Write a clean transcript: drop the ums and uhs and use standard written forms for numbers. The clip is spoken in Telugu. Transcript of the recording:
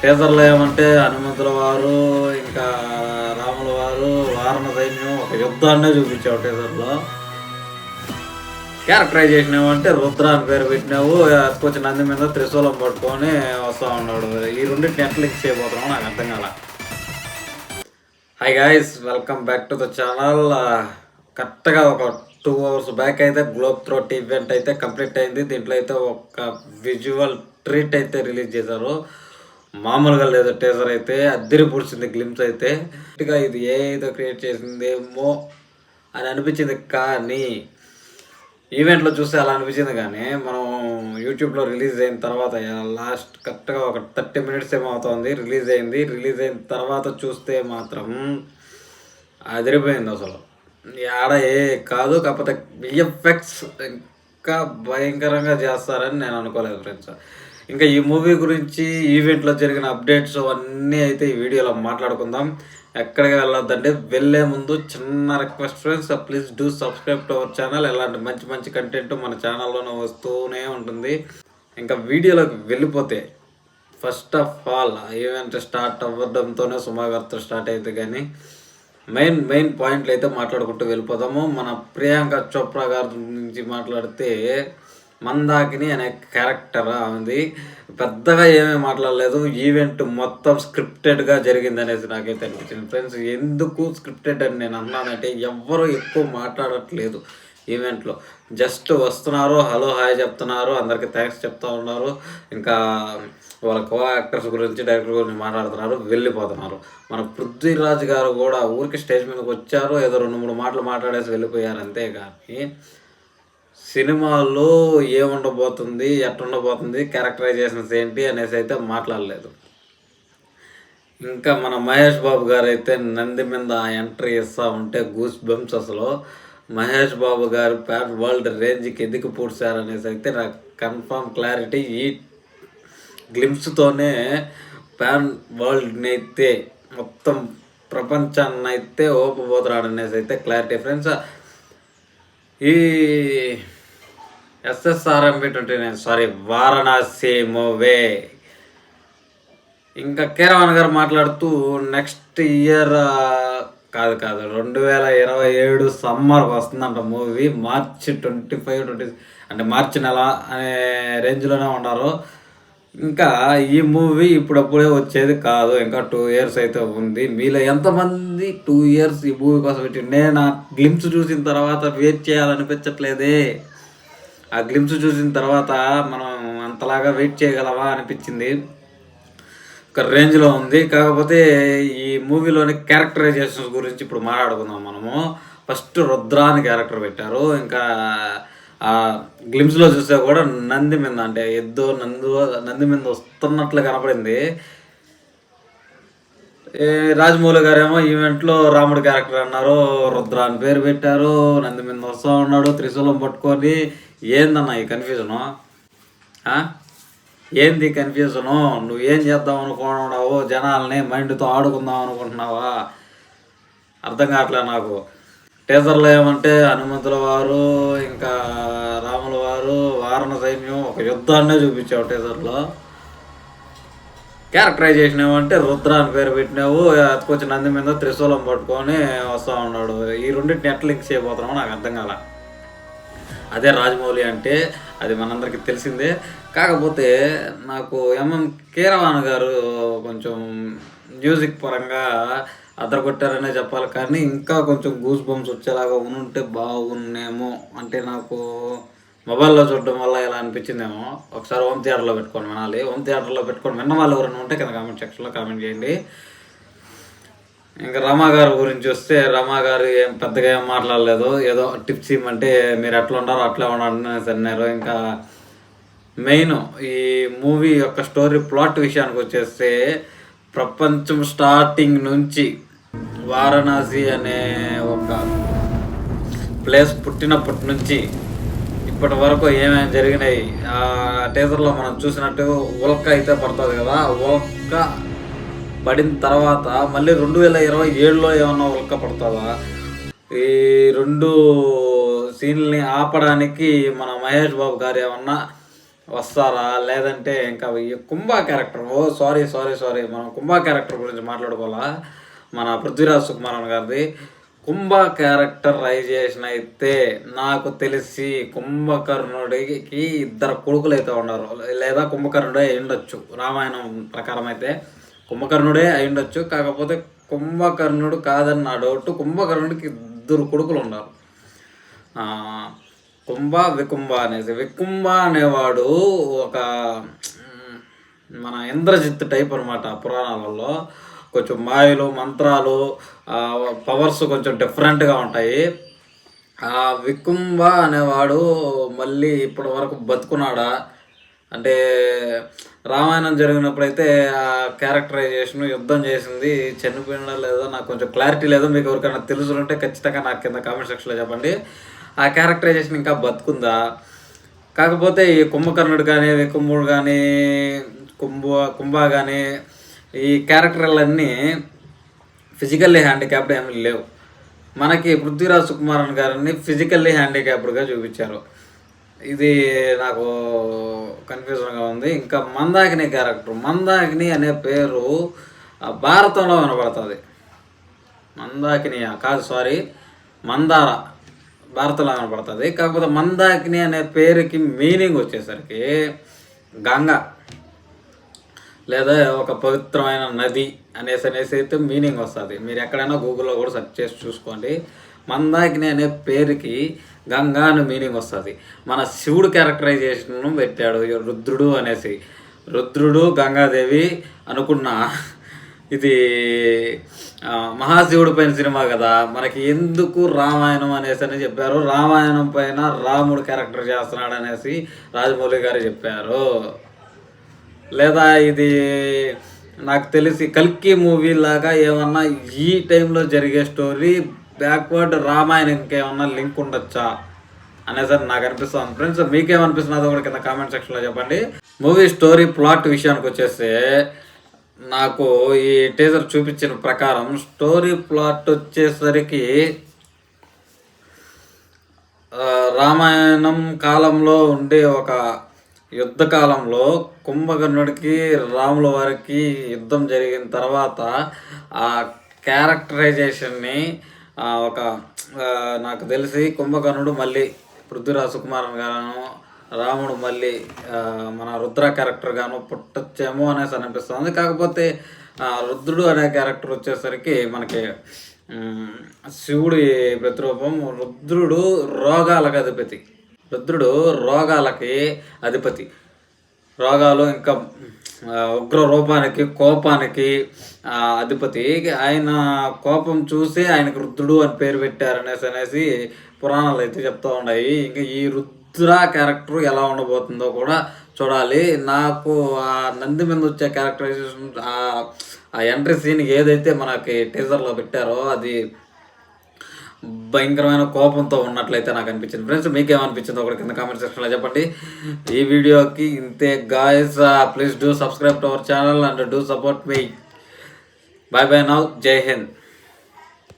టీజర్లో ఏమంటే హనుమంతుల వారు ఇంకా రాముల వారు వారణ సైన్యం ఒక యుద్ధాన్నే చూపించావు. టీజర్లో క్యారెక్టరైజేషన్ ఏమంటే రుద్ర అని పేరు పెట్టినావు, కొంచెం నంది మీద త్రిశూలం పట్టుకొని వస్తూ ఉన్నాడు. ఈ రెండింటిని ఎట్లా లింక్ చేయబోతున్నావు నాకు అర్థం కాల. Hi guys, welcome back to the channel. కరెక్ట్గా ఒక 2 hours బ్యాక్ అయితే గ్లోబ్ త్రోట్ ఈవెంట్ అయితే కంప్లీట్ అయింది. దీంట్లో అయితే ఒక విజువల్ ట్రీట్ అయితే రిలీజ్ చేశారు. మామూలుగా లేదు, టీజర్ అయితే అద్దరి పుడిచింది. గ్లిమ్స్ అయితే ఇది ఏదో క్రియేట్ చేసిందేమో అని అనిపించింది, కానీ ఈవెంట్లో చూస్తే అలా అనిపించింది. కానీ మనం యూట్యూబ్లో రిలీజ్ అయిన తర్వాత లాస్ట్ కరెక్ట్గా ఒక 30 minutes ఏమో అవుతుంది రిలీజ్ అయింది. రిలీజ్ అయిన తర్వాత చూస్తే మాత్రం అదిరిపోయింది అసలు. ఆడ కాదు, కాకపోతే విఎఫ్ఎక్స్ ఇంకా భయంకరంగా చేస్తారని నేను అనుకోలేదు ఫ్రెండ్స్. ఇంకా ఈ మూవీ గురించి ఈవెంట్లో జరిగిన అప్డేట్స్ అన్నీ అయితే ఈ వీడియోలో మాట్లాడుకుందాం. ఎక్కడికి వెళ్ళొద్దండి, వెళ్ళే ముందు చిన్న request friends, please do subscribe to our channel. ఇలాంటి మంచి మంచి కంటెంట్ మన ఛానల్లోనే వస్తూనే ఉంటుంది. ఇంకా వీడియోలోకి వెళ్ళిపోతే first of all event start అవ్వడంతోనే సుమాగారితో స్టార్ట్ అయితే, కానీ మెయిన్ పాయింట్లు అయితే మాట్లాడుకుంటూ వెళ్ళిపోదాము. మన ప్రియాంక చోప్రా గారి నుంచి మాట్లాడితే, మందాకిని అనే క్యారెక్టర్ ఉంది, పెద్దగా ఏమీ మాట్లాడలేదు. ఈవెంట్ మొత్తం స్క్రిప్టెడ్గా జరిగింది అనేసి నాకైతే అనిపించింది ఫ్రెండ్స్. ఎందుకు స్క్రిప్టెడ్ అని నేను అన్నానంటే, ఎవ్వరూ ఎక్కువ మాట్లాడట్లేదు ఈవెంట్లో. జస్ట్ వస్తున్నారు, హలో హాయ్ చెప్తున్నారు, అందరికీ థ్యాంక్స్ చెప్తా ఉన్నారు, ఇంకా వాళ్ళ కో యాక్టర్స్ గురించి డైరెక్టర్ గురించి మాట్లాడుతున్నారు, వెళ్ళిపోతున్నారు. మన పృథ్వీరాజ్ గారు కూడా ఊరికి స్టేజ్ మీదకి వచ్చారు, ఏదో 2-3 మాటలు మాట్లాడేసి వెళ్ళిపోయారు అంతే. కానీ సినిమాలో ఏముండబోతుంది, ఎట్టుండబోతుంది, క్యారెక్టరైజేషన్స్ ఏంటి అనేసి అయితే మాట్లాడలేదు. ఇంకా మన మహేష్ బాబు గారు అయితే నంది మీద ఎంట్రీ ఇస్తూ ఉంటే గూస్ బంప్స్. అసలు మహేష్ బాబు గారు ప్యాన్ వరల్డ్ రేంజ్కి ఎందుకు పూడ్చారనేసి అయితే నాకు కన్ఫర్మ్ క్లారిటీ ఈ గ్లిమ్స్తోనే ప్యాన్ వరల్డ్ని అయితే మొత్తం ప్రపంచాన్ని అయితే ఓపబోతున్నాడు అనేసి అయితే క్లారిటీ ఫ్రెండ్స్. ఈ SSRM29 వారణాసి మూవీ ఇంకా కీరవాణి గారు మాట్లాడుతూ నెక్స్ట్ ఇయర్ కాదు 2027 సమ్మర్కి వస్తుందంట మూవీ. మార్చి 25 అంటే మార్చి నెల అనే రేంజ్లోనే ఉన్నారు. ఇంకా ఈ మూవీ ఇప్పుడప్పుడే వచ్చేది కాదు, ఇంకా 2 years అయితే ఉంది. మీలో ఎంతమంది 2 years ఈ మూవీ కోసం పెట్టి? నేను ఆ గ్లిమ్స్ చూసిన తర్వాత వెయిట్ చేయాలనిపించట్లేదే. ఆ గ్లిమ్స్ చూసిన తర్వాత మనం అంతలాగా వెయిట్ చేయగలవా అనిపించింది. ఒక రేంజ్లో ఉంది. కాకపోతే ఈ మూవీలోని క్యారెక్టరైజేషన్స్ గురించి ఇప్పుడు మాట్లాడుకుందాం మనము. ఫస్ట్ రుద్ర అని క్యారెక్టర్ పెట్టారు. ఇంకా ఆ గ్లిమ్స్లో చూస్తే కూడా నంది మీద, అంటే నంది మీద వస్తున్నట్లు కనపడింది. రాజమౌళి గారేమో ఈవెంట్లో రాముడు క్యారెక్టర్ అన్నారు, రుద్ర అని పేరు పెట్టారు, నంది మీద వస్తూ ఉన్నాడు త్రిశూలం పట్టుకొని. ఏందన్నా ఈ కన్ఫ్యూజను? ఏంది కన్ఫ్యూజను? నువ్వేం చేద్దాం అనుకున్నావు? జనాల్ని మైండ్తో ఆడుకుందాం అనుకుంటున్నావా? అర్థం కావట్లేదు నాకు. టీజర్లో ఏమంటే హనుమంతుల వారు ఇంకా రాముల వారు వారణ సైన్యం ఒక యుద్ధాన్నే చూపించావు. టీజర్లో క్యారెక్టరైజేషన్ ఏమంటే రుద్ర అని పేరు పెట్టినావు, కొంచెం నంది మీద త్రిశూలం పట్టుకొని వస్తూ ఉన్నాడు. ఈ రెండింటిని ఎట్లా లింక్ చేయబోతున్నావు నాకు అర్థం కాల. అదే రాజమౌళి అంటే అది మనందరికీ తెలిసిందే. కాకపోతే నాకు కీరవాణి గారు కొంచెం మ్యూజిక్ పరంగా అదరగొట్టారనే చెప్పాలి, కానీ ఇంకా కొంచెం గూస్ బంప్స్ వచ్చేలాగా ఉంటే బాగున్నేమో. అంటే నాకు మొబైల్లో చూడడం వల్ల ఇలా అనిపించిందేమో. ఒకసారి హోమ్ థియేటర్లో పెట్టుకొని వినాలి. హోమ్ థియేటర్లో పెట్టుకొని విన్న వాళ్ళు ఎవరైనా ఉంటే కింద కామెంట్ సెక్షన్లో కామెంట్ చేయండి. ఇంకా రమా గారి గురించి వస్తే, రమా గారు పెద్దగా ఏం మాట్లాడలేదు. ఏదో టిప్స్ ఇవ్వమంటే మీరు ఎట్లా ఉంటారో అట్లా ఉండాలని అన్నారు. ఇంకా మెయిన్ ఈ మూవీ యొక్క స్టోరీ ప్లాట్ విషయానికి వచ్చేస్తే, ప్రపంచం స్టార్టింగ్ నుంచి వారణాసి అనే ఒక ప్లేస్ పుట్టినప్పటి నుంచి ఇప్పటి వరకు ఏమేమి జరిగినాయి ఆ టీజర్లో మనం చూసినట్టు ఉల్క అయితే పడుతుంది కదా. ఉల్క పడిన తర్వాత మళ్ళీ 2027లో ఏమన్నా ఉల్క పడుతుందా? ఈ 2 సీన్లని ఆపడానికి మన మహేష్ బాబు గారు ఏమన్నా వస్తారా, లేదంటే ఇంకా ఈ కుంభా క్యారెక్టర్, సారీ మనం కుంభా క్యారెక్టర్ గురించి మాట్లాడుకోవాలా. మన పృథ్వీరాజ్ సుకుమారన్ గారిది కుంభ క్యారెక్టరైజేషన్ అయితే నాకు తెలిసి కుంభకర్ణుడికి 2 కొడుకులు అయితే ఉన్నారు, లేదా కుంభకర్ణుడే అయి ఉండొచ్చు. రామాయణం ప్రకారం అయితే కుంభకర్ణుడే అయి ఉండొచ్చు. కాకపోతే కుంభకర్ణుడు కాదని నా డౌట్. కుంభకర్ణుడికి 2 కొడుకులు ఉన్నారు, వికుంభ అనేసి. వికుంభ అనేవాడు ఒక మన ఇంద్రజిత్ టైప్ అనమాట. పురాణాలలో కొంచెం మాయలు, మంత్రాలు, పవర్స్ కొంచెం డిఫరెంట్గా ఉంటాయి. ఆ వికుంభ అనేవాడు మళ్ళీ ఇప్పటి వరకు బతుకున్నాడా అంటే, రామాయణం జరిగినప్పుడైతే ఆ క్యారెక్టరైజేషన్ యుద్ధం చేసింది చనిపోయినా లేదో నాకు కొంచెం క్లారిటీ లేదు. మీకు ఎవరికైనా తెలుసుంటే ఖచ్చితంగా నాకు కింద కామెంట్ సెక్షన్లో చెప్పండి. ఆ క్యారెక్టరైజేషన్ ఇంకా బతుకుందా? కాకపోతే ఈ కుంభకర్ణుడు కానీ, వికుంభుడు కానీ, కుంభ కానీ, ఈ క్యారెక్టర్లన్నీ ఫిజికల్లీ హ్యాండిక్యాప్డ్ ఏమీ లేవు. మనకి పృథ్వీరాజ్ సుకుమారన్ గారిని ఫిజికల్లీ హ్యాండిక్యాప్డ్గా చూపించారు. ఇది నాకు కన్ఫ్యూజన్గా ఉంది. ఇంకా మందాకిని క్యారెక్టర్, మందాకిని అనే పేరు భారతంలో వినపడుతుంది. మందార భారతంలో వినపడుతుంది. కాకపోతే మందాకిని అనే పేరుకి మీనింగ్ వచ్చేసరికి గంగా లేదా ఒక పవిత్రమైన నది అనేసి అయితే మీనింగ్ వస్తుంది. మీరు ఎక్కడైనా గూగుల్లో కూడా సెర్చ్ చేసి చూసుకోండి. మందాకిని అనే పేరుకి గంగా అని మీనింగ్ వస్తుంది. మన శివుడు క్యారెక్టరైజేషన్ పెట్టాడు రుద్రుడు అనేసి. రుద్రుడు గంగాదేవి అనుకున్న ఇది మహాశివుడి పైన సినిమా కదా, మనకి ఎందుకు రామాయణం అనేసి అని చెప్పారు. రామాయణం పైన రాముడు క్యారెక్టర్ చేస్తున్నాడు అనేసి రాజమౌళి గారు చెప్పారు. లేదా ఇది నాకు తెలిసి కల్కి మూవీ లాగా ఏమన్నా ఈ టైంలో జరిగే స్టోరీ బ్యాక్వర్డ్ రామాయణంకి ఏమన్నా లింక్ ఉండొచ్చా అనేసి నాకు అనిపిస్తుంది. ఫ్రెండ్స్, మీకేమనిపిస్తున్నదో కూడా కింద కామెంట్ సెక్షన్లో చెప్పండి. మూవీ స్టోరీ ప్లాట్ విషయానికి వచ్చేస్తే నాకు ఈ టీజర్ చూపించిన ప్రకారం స్టోరీ ప్లాట్ వచ్చేసరికి రామాయణం కాలంలో ఉండే ఒక యుద్ధ కాలంలో కుంభకర్ణుడికి రాముల వారికి యుద్ధం జరిగిన తర్వాత ఆ క్యారెక్టరైజేషన్ని ఒక నాకు తెలిసి కుంభకర్ణుడు మళ్ళీ పృథ్వీరాజ్ సుకుమారన్ గాను, రాముడు మళ్ళీ మన రుద్ర క్యారెక్టర్ గాను పుట్టొచ్చేమో అనేసి అనిపిస్తుంది. కాకపోతే రుద్రుడు అనే క్యారెక్టర్ వచ్చేసరికి మనకి శివుడి ప్రతిరూపం. రుద్రుడు రోగాలకి అధిపతి. రోగాలు ఇంకా ఉగ్ర రూపానికి, కోపానికి అధిపతి. ఆయన కోపం చూసి ఆయనకు రుద్రుడు అని పేరు పెట్టారనేసి పురాణాలు అయితే చెప్తూ ఉన్నాయి. ఇంకా ఈ రుద్ర క్యారెక్టర్ ఎలా ఉండబోతుందో కూడా చూడాలి. నాకు ఆ నంది మీద వచ్చే క్యారెక్టరైజేషన్, ఆ ఎంట్రీ సీన్ ఏదైతే మనకి టీజర్లో పెట్టారో అది భయంకరమైన కోపంతో ఉన్నట్లయితే నాకు అనిపించింది. ఫ్రెండ్స్, మీకేమనిపించిందో ఒకటి కింద కామెంట్ సెక్షన్లో చెప్పండి. ఈ వీడియోకి ఇంతే guys. Please do subscribe to our channel and do support me. By by now. జై హింద్.